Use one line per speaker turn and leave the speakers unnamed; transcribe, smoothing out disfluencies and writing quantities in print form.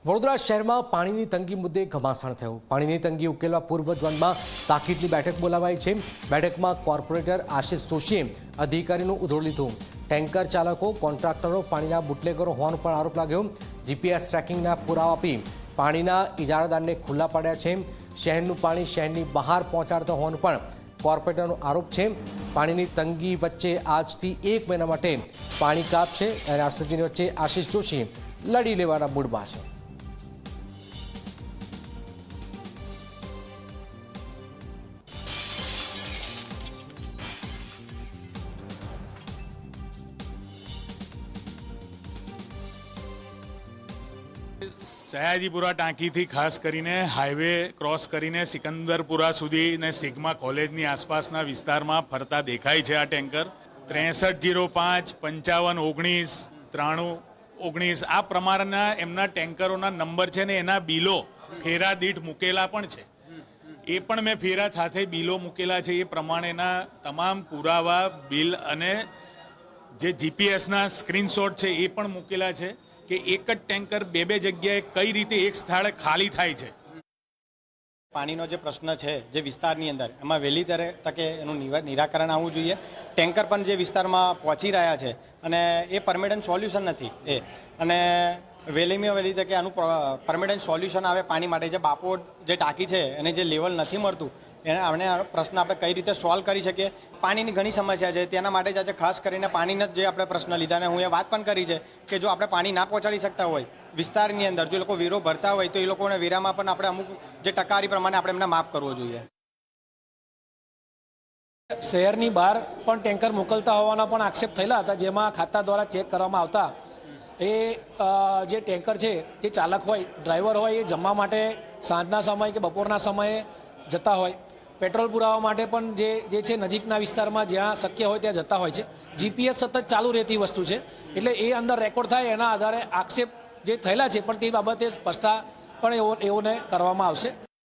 વડોદરા શહેરમાં પાણીની તંગી મુદ્દે ઘમાસાણ થયું। પાણીની તંગી ઉકેલવા પૂર્વ ઝોનમાં તાકીદની બેઠક બોલાવાઈ છે। બેઠકમાં કોર્પોરેટર આશિષ જોશીએ અધિકારીનું ઉધોડ લીધું। ટેન્કર ચાલકો કોન્ટ્રાક્ટરો પાણીના બુટલેગરો હોવાનો પણ આરોપ લાગ્યો। જીપીએસ ટ્રેકિંગના પુરાવા આપી પાણીના ઇજારાદારને ખુલ્લા પાડ્યા છે। શહેરનું પાણી શહેરની બહાર પહોંચાડતો હોવાનો પણ કોર્પોરેટરનો આરોપ છે। પાણીની તંગી વચ્ચે આજથી 1 મહિના માટે પાણી કાપ છે અને આ સ્થિતિની વચ્ચે આશિષ જોશી લડી લેવાના મૂડમાં છે।
સયાજીપુરા ટાંકીથી ખાસ કરીને હાઈવે ક્રોસ કરીને સિકંદરપુરા સુધી ને સિગ્મા કોલેજની આસપાસના વિસ્તારમાં ફરતા દેખાય છે। આ ટેન્કર 6305 5519 9319 આ પ્રમાણના એમના ટેન્કરોના નંબર છે ને એના બિલો ફેરા દીઠ મૂકેલા પણ છે। એ પણ મેં ફેરા સાથે બિલો મૂકેલા છે। એ પ્રમાણેના તમામ પુરાવા બિલ અને જે જીપીએસના સ્ક્રીનશોટ છે એ પણ મૂકેલા છે કે એક જ ટેન્કર બે જગ્યાએ કઈ રીતે એક સ્થળે ખાલી થાય છે।
પાણીનો જે પ્રશ્ન છે જે વિસ્તારની અંદર એમાં વહેલી તકે એનું નિરાકરણ આવવું જોઈએ। ટેન્કર પણ જે વિસ્તારમાં પહોંચી રહ્યા છે અને એ પરમેનન્ટ સોલ્યુશન નથી એ અને વહેલીમાં વહેલી તકે આનું પરમેનન્ટ સોલ્યુશન આવે પાણી માટે। જે બાપોડ જે ટાંકી છે એને જે લેવલ નથી મળતું એને પ્રશ્ન આપણે કઈ રીતે સોલ્વ કરી શકીએ। પાણીની ઘણી સમસ્યા છે તેના માટે જ આજે ખાસ કરીને પાણીનો જે આપણે પ્રશ્ન લીધા અને હું એ વાત પણ કરી છે કે જો આપણે પાણી ના પહોંચાડી શકતા હોય વિસ્તારની અંદર જો લોકો વેરો ભરતા હોય તો એ લોકોને વેરામાં પણ આપણે અમુક જે ટકાવારી પ્રમાણે આપણે એમને માફ કરવો જોઈએ।
શહેરની બહાર પણ ટેન્કર મોકલતા હોવાના પણ આક્ષેપ થયેલા હતા, જેમાં ખાતા દ્વારા ચેક કરવામાં આવતા એ જે ટેન્કર છે જે ચાલક હોય ડ્રાઈવર હોય એ જમવા માટે સાંજના સમયે કે બપોરના સમયે જતા હોય, પેટ્રોલ પુરાવા માટે પણ જે છે નજીકના વિસ્તારમાં જ્યાં શક્ય હોય ત્યાં જતા હોય છે। જીપીએસ સતત ચાલુ રહેતી વસ્તુ છે એટલે એ અંદર રેકોર્ડ થાય એના આધારે આક્ષેપ જે થયેલા છે પણ તે બાબતે સ્પષ્ટતા પણ એઓને કરવામાં આવશે।